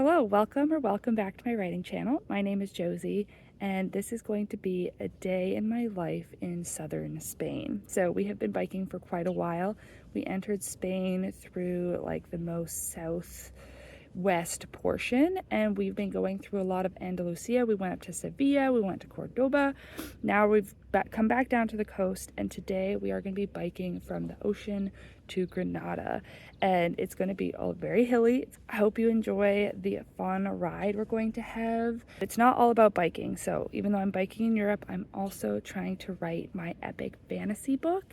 Hello, welcome back to my writing channel. My name is Josie, and this is going to be a day in my life in southern Spain. So we have been biking for quite a while. We entered Spain through like the most southwest portion, and we've been going through a lot of Andalusia. We went up to Sevilla, we went to Cordoba. Now we've come back down to the coast, and today we are going to be biking from the ocean to Granada, and it's going to be all very hilly. I hope you enjoy the fun ride we're going to have. It's not all about biking, so even though I'm biking in Europe, I'm also trying to write my epic fantasy book,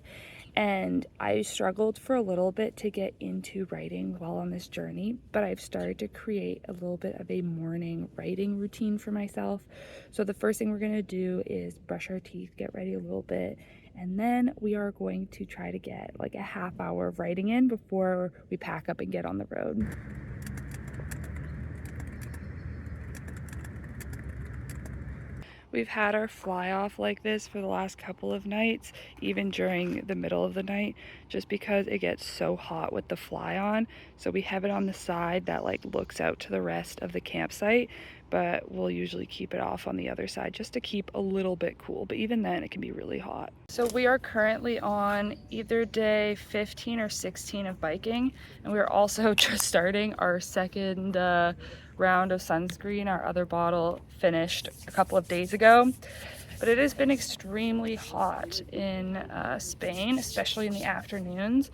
and I struggled for a little bit to get into writing while on this journey, but I've started to create a little bit of a morning writing routine for myself. So the first thing we're going to do is brush our teeth, get ready a little bit, and then we are going to try to get like a half hour of writing in before we pack up and get on the road. We've had our fly off like this for the last couple of nights, even during the middle of the night, just because it gets so hot with the fly on. So we have it on the side that like looks out to the rest of the campsite, but we'll usually keep it off on the other side just to keep a little bit cool. But even then it can be really hot. So we are currently on either day 15 or 16 of biking, and we're also just starting our second round of sunscreen. Our other bottle finished a couple of days ago, but it has been extremely hot in Spain, especially in the afternoons,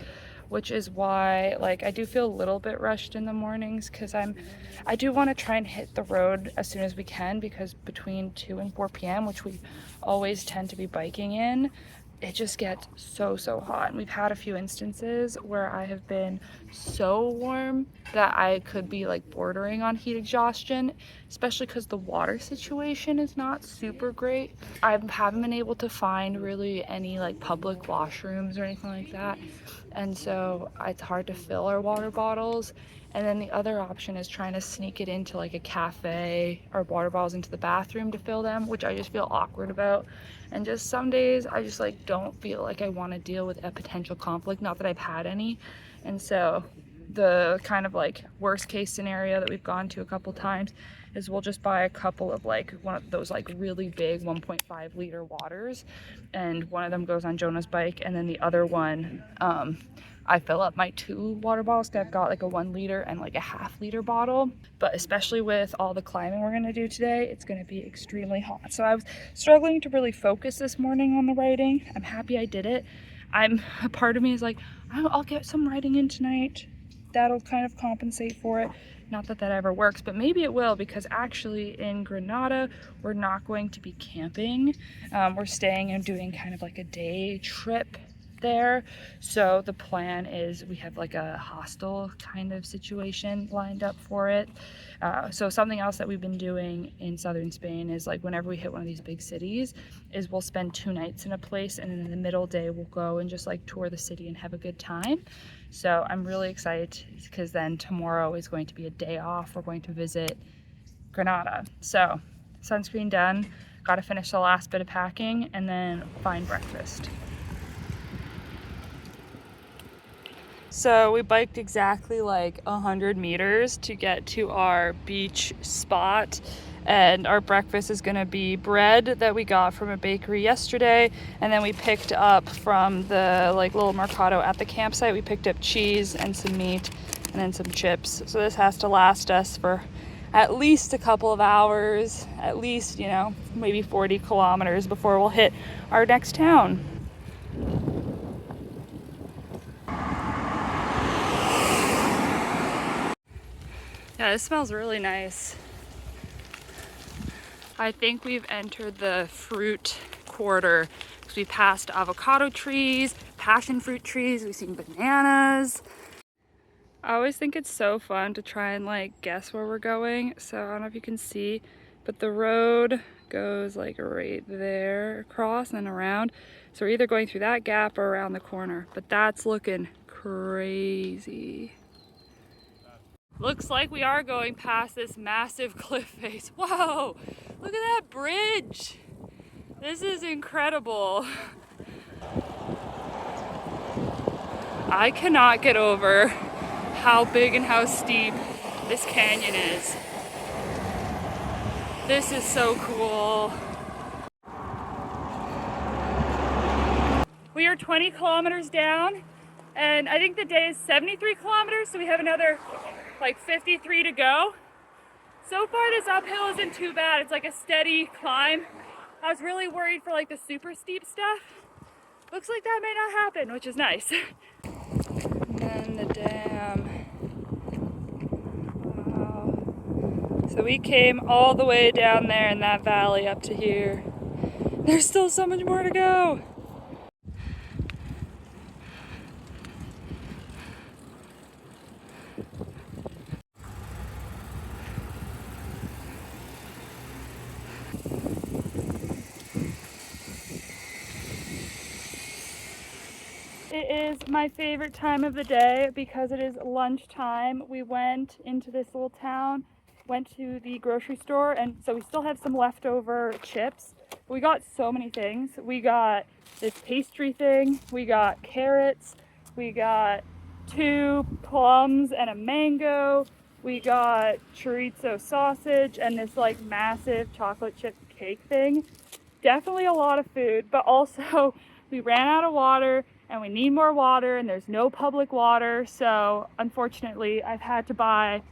which is why like I do feel a little bit rushed in the mornings, because I do want to try and hit the road as soon as we can, because between 2 and 4 p.m., which we always tend to be biking in, it just gets so hot. And we've had a few instances where I have been so warm that I could be like bordering on heat exhaustion, especially because the water situation is not super great. I haven't been able to find really any like public washrooms or anything like that, and so it's hard to fill our water bottles. And then the other option is trying to sneak it into like a cafe or water bottles into the bathroom to fill them, which I just feel awkward about. And just some days I just like don't feel like I want to deal with a potential conflict, not that I've had any. And so the kind of like worst case scenario that we've gone to a couple times is we'll just buy a couple of like one of those like really big 1.5 liter waters, and one of them goes on Jonah's bike, and then the other one I fill up my 2 water bottles, because I've got like a 1 liter and like a half liter bottle. But especially with all the climbing we're going to do today, it's going to be extremely hot. So I was struggling to really focus this morning on the writing. I'm happy I did it. A part of me is like, I'll get some writing in tonight. That'll kind of compensate for it. Not that that ever works, but maybe it will, because actually in Granada, we're not going to be camping. We're staying and doing kind of like a day trip there. So the plan is we have like a hostel kind of situation lined up for it. So something else that we've been doing in southern Spain is like whenever we hit one of these big cities is we'll spend 2 nights in a place, and then in the middle day we'll go and just like tour the city and have a good time. So I'm really excited, because then tomorrow is going to be a day off. We're going to visit Granada. So sunscreen done, got to finish the last bit of packing, and then find breakfast. So we biked exactly like 100 meters to get to our beach spot, and our breakfast is going to be bread that we got from a bakery yesterday, and then we picked up from the like little mercado at the campsite, we picked up cheese and some meat and then some chips. So this has to last us for at least a couple of hours, at least, you know, maybe 40 kilometers before we'll hit our next town. Yeah, this smells really nice. I think we've entered the fruit quarter, because we passed avocado trees, passion fruit trees, we've seen bananas. I always think it's so fun to try and like guess where we're going. So I don't know if you can see, but the road goes like right there across and then around. So we're either going through that gap or around the corner, but that's looking crazy. Looks like we are going past this massive cliff face. Whoa, look at that bridge. This is incredible. I cannot get over how big and how steep this canyon is. This is so cool. We are 20 kilometers down, and I think the day is 73 kilometers, so we have another like 53 to go. So far this uphill isn't too bad. It's like a steady climb. I was really worried for like the super steep stuff. Looks like that may not happen, which is nice. And then the dam. Wow. So we came all the way down there in that valley up to here. There's still so much more to go. It is my favorite time of the day because it is lunchtime. We went into this little town, went to the grocery store, and so we still have some leftover chips. We got so many things. We got this pastry thing, we got carrots, we got 2 plums and a mango, we got chorizo sausage, and this like massive chocolate chip cake thing. Definitely a lot of food, but also we ran out of water and we need more water, and there's no public water, so unfortunately I've had to buy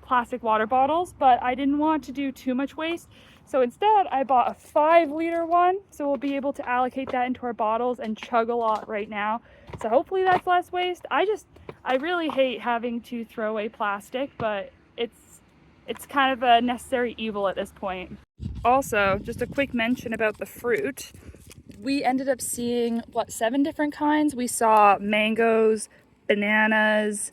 plastic water bottles, but I didn't want to do too much waste, so instead I bought a 5-liter one, so we'll be able to allocate that into our bottles and chug a lot right now. So hopefully that's less waste. I really hate having to throw away plastic, but it's kind of a necessary evil at this point. Also, just a quick mention about the fruit. We ended up seeing, 7 different kinds? We saw mangoes, bananas,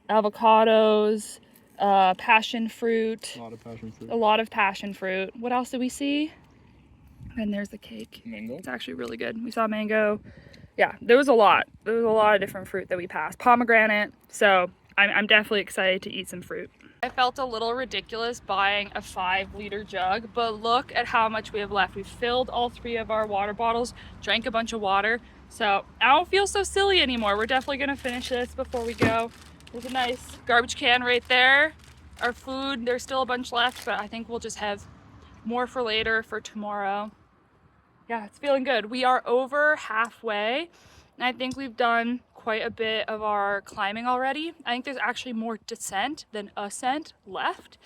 avocados, passion fruit. A lot of passion fruit. A lot of passion fruit. What else did we see? And there's the cake. Mango. It's actually really good. We saw mango. Yeah, there was a lot. There was a lot of different fruit that we passed. Pomegranate. So I'm definitely excited to eat some fruit. I felt a little ridiculous buying a 5-liter jug, but look at how much we have left. We've filled all 3 of our water bottles, drank a bunch of water, so I don't feel so silly anymore. We're definitely gonna finish this before we go. There's a nice garbage can right there. Our food, there's still a bunch left, but I think we'll just have more for later, for tomorrow. Yeah, it's feeling good. We are over halfway, and I think we've done quite a bit of our climbing already. I think there's actually more descent than ascent left.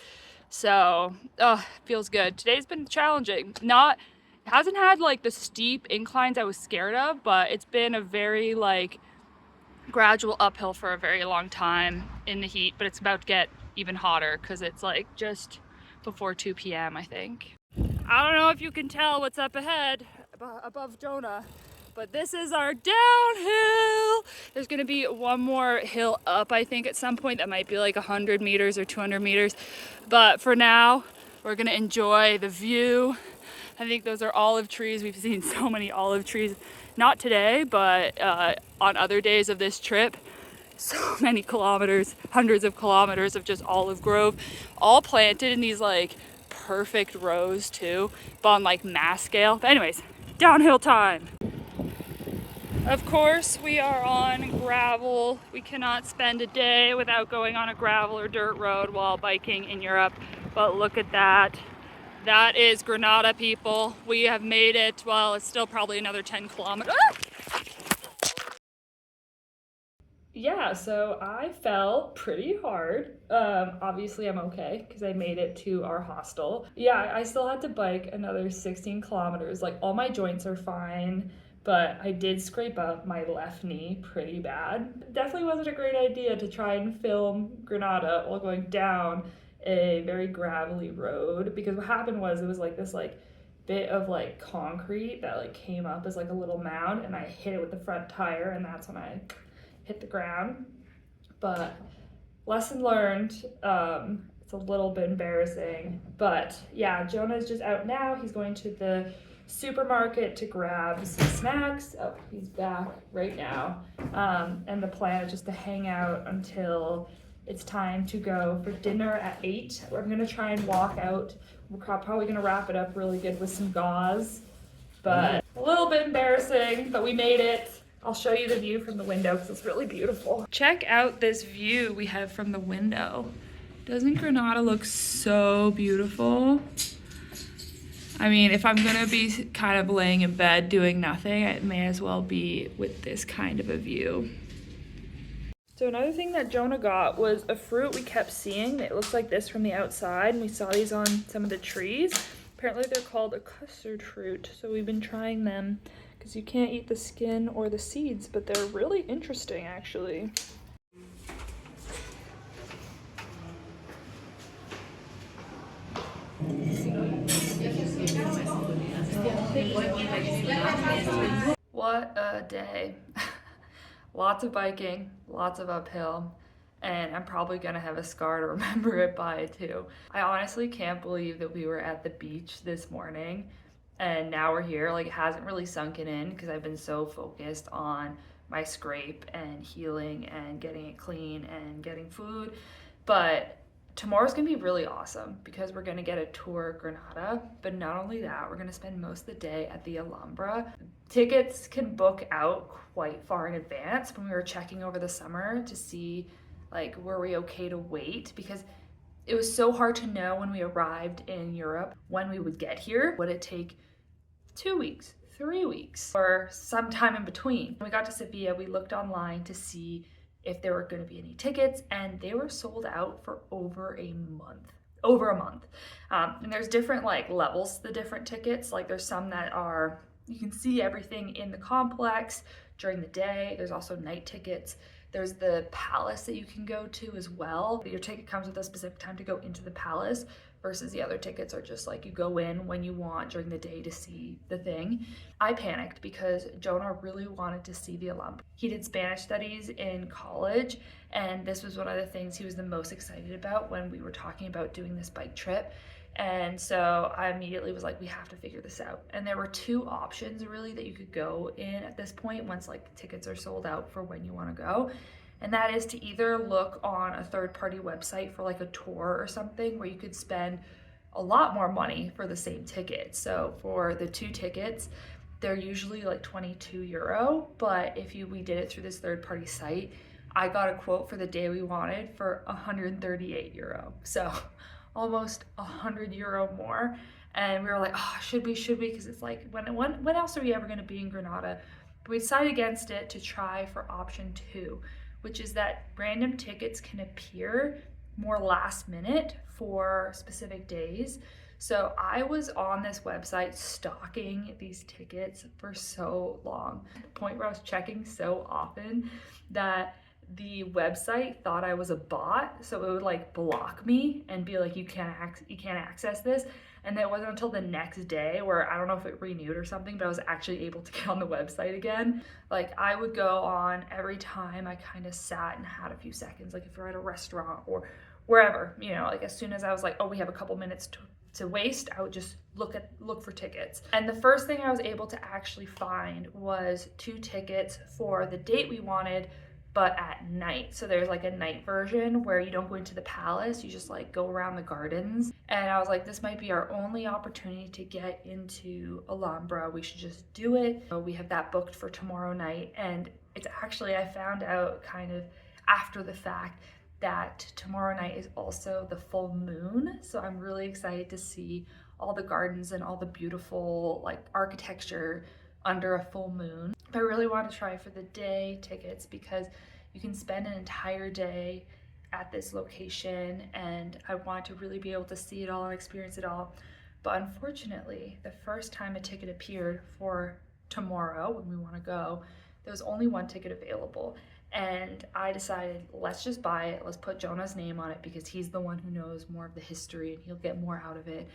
So, feels good. Today's been challenging. Hasn't had like the steep inclines I was scared of, but it's been a very like gradual uphill for a very long time in the heat, but it's about to get even hotter because it's like just before 2 p.m. I think. I don't know if you can tell what's up ahead above Jonah, but this is our downhill. There's gonna be one more hill up, I think, at some point. That might be like 100 meters or 200 meters. But for now, we're gonna enjoy the view. I think those are olive trees. We've seen so many olive trees, not today, but on other days of this trip. So many kilometers, hundreds of kilometers of just olive grove, all planted in these like perfect rows too, but on like mass scale. But anyways, downhill time. Of course, we are on gravel. We cannot spend a day without going on a gravel or dirt road while biking in Europe. But look at that. That is Granada, people. We have made it. Well, it's still probably another 10 kilometers. Ah! Yeah, so I fell pretty hard. Obviously I'm okay because I made it to our hostel. Yeah, I still had to bike another 16 kilometers. Like, all my joints are fine, but I did scrape up my left knee pretty bad. Definitely wasn't a great idea to try and film Granada while going down a very gravelly road, because what happened was it was like this like bit of like concrete that like came up as like a little mound, and I hit it with the front tire, and that's when I hit the ground. But lesson learned. It's a little bit embarrassing, but yeah, Jonah's just out now. He's going to the supermarket to grab some snacks. Oh, he's back right now. And the plan is just to hang out until it's time to go for dinner at 8. I'm gonna try and walk out. We're probably gonna wrap it up really good with some gauze, but a little bit embarrassing, but we made it. I'll show you the view from the window because it's really beautiful. Check out this view we have from the window. Doesn't Granada look so beautiful? I mean, if I'm gonna be kind of laying in bed doing nothing, it may as well be with this kind of a view. So another thing that Jonah got was a fruit we kept seeing that looks like this from the outside, and we saw these on some of the trees. Apparently they're called a custard fruit, so we've been trying them because you can't eat the skin or the seeds, but they're really interesting actually. What a day. Lots of biking, lots of uphill, and I'm probably gonna have a scar to remember it by too. I honestly can't believe that we were at the beach this morning and now we're here. Like, it hasn't really sunken in because I've been so focused on my scrape and healing and getting it clean and getting food. But tomorrow's gonna be really awesome because we're gonna get a tour of Granada, but not only that, we're gonna spend most of the day at the Alhambra. Tickets can book out quite far in advance. When we were checking over the summer to see, like, were we okay to wait, because it was so hard to know when we arrived in Europe when we would get here. Would it take 2 weeks, 3 weeks, or some time in between? When we got to Sevilla, we looked online to see if there were going to be any tickets, and they were sold out for over a month. And there's different like levels to the different tickets. Like, there's some that are, you can see everything in the complex during the day. There's also night tickets. There's the palace that you can go to as well. Your ticket comes with a specific time to go into the palace, versus the other tickets are just like you go in when you want during the day to see the thing. I panicked because Jonah really wanted to see the Alhambra. He did Spanish studies in college, and this was one of the things he was the most excited about when we were talking about doing this bike trip. And so I immediately was like, we have to figure this out. And there were two options really that you could go in at this point once like tickets are sold out for when you want to go. And that is to either look on a third-party website for like a tour or something where you could spend a lot more money for the same ticket. So for the 2 tickets, they're usually like 22 euro, but if we did it through this third-party site, I got a quote for the day we wanted for 138 euro. So almost 100 euro more. And we were like, oh, should we? Because it's like, when else are we ever going to be in Granada? But we decided against it to try for option 2, which is that random tickets can appear more last minute for specific days. So I was on this website stalking these tickets for so long, to the point where I was checking so often that the website thought I was a bot, so it would like block me and be like, you can't access this. And it wasn't until the next day where, I don't know if it renewed or something, but I was actually able to get on the website again. Like, I would go on every time I kind of sat and had a few seconds, like if you're at a restaurant or wherever, you know, like as soon as I was like, oh, we have a couple minutes to waste, I would just look for tickets. And the first thing I was able to actually find was 2 tickets for the date we wanted, but at night. So there's like a night version where you don't go into the palace, you just like go around the gardens. And I was like, this might be our only opportunity to get into Alhambra. We should just do it. So we have that booked for tomorrow night. And it's actually, I found out kind of after the fact that tomorrow night is also the full moon. So I'm really excited to see all the gardens and all the beautiful like architecture under a full moon. But I really want to try for the day tickets because you can spend an entire day at this location, and I want to really be able to see it all and experience it all. But unfortunately, the first time a ticket appeared for tomorrow when we want to go, there was only 1 ticket available. And I decided, let's just buy it. Let's put Jonah's name on it because he's the one who knows more of the history and he'll get more out of it.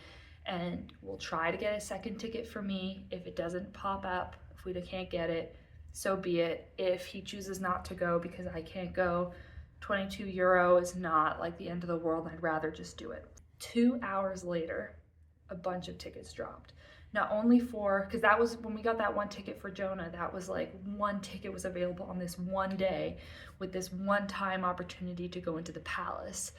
And we'll try to get a second ticket for me. If it doesn't pop up, if we can't get it, so be it. If he chooses not to go because I can't go, 22 euro is not like the end of the world. I'd rather just do it. 2 hours later, a bunch of tickets dropped. Not only for, because that was when we got that 1 ticket for Jonah, that was like 1 ticket was available on this one day with this one-time opportunity to go into the palace.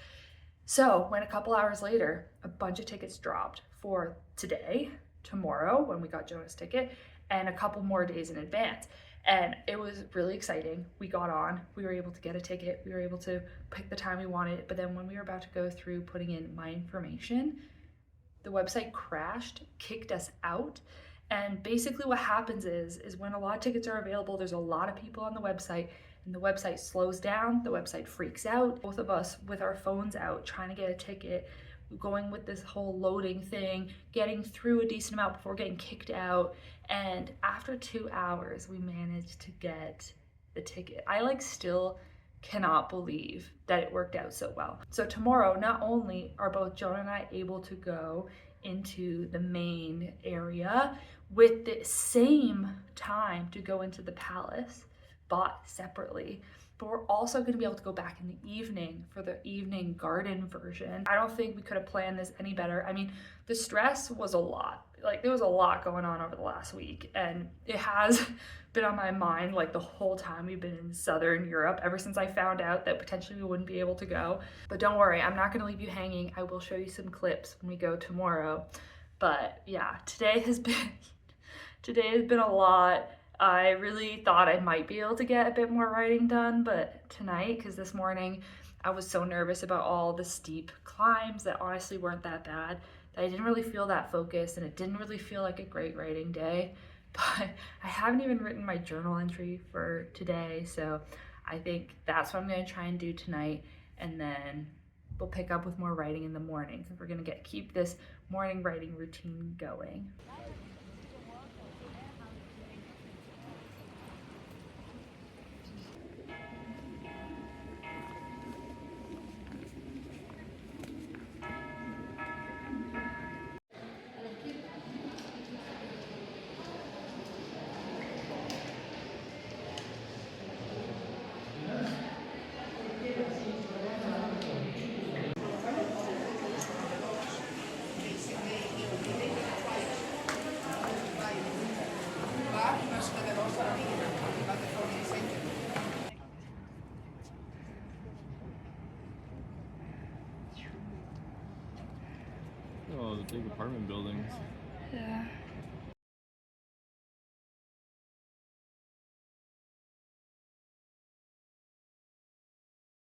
So when a couple hours later, a bunch of tickets dropped for today, tomorrow, when we got Jonah's ticket, and a couple more days in advance. And it was really exciting. We got on, we were able to get a ticket, we were able to pick the time we wanted, but then when we were about to go through putting in my information, the website crashed, kicked us out. And basically what happens is when a lot of tickets are available, there's a lot of people on the website, and the website slows down, the website freaks out. Both of us with our phones out trying to get a ticket, going with this whole loading thing, getting through a decent amount before getting kicked out. And after 2 hours, we managed to get the ticket. I like still cannot believe that it worked out so well. So tomorrow, not only are both Jonah and I able to go into the main area with the same time to go into the palace, bought separately, but we're also going to be able to go back in the evening for the evening garden version. I don't think we could have planned this any better. I mean, the stress was a lot. Like, there was a lot going on over the last week, and it has been on my mind like the whole time we've been in Southern Europe, ever since I found out that potentially we wouldn't be able to go. But don't worry, I'm not going to leave you hanging. I will show you some clips when we go tomorrow. But yeah, today has been a lot. I really thought I might be able to get a bit more writing done, but tonight, because this morning I was so nervous about all the steep climbs that honestly weren't that bad, that I didn't really feel that focused, and it didn't really feel like a great writing day. But I haven't even written my journal entry for today, so I think that's what I'm going to try and do tonight, and then we'll pick up with more writing in the morning, because we're going to keep this morning writing routine going. Oh, the big apartment buildings. Yeah.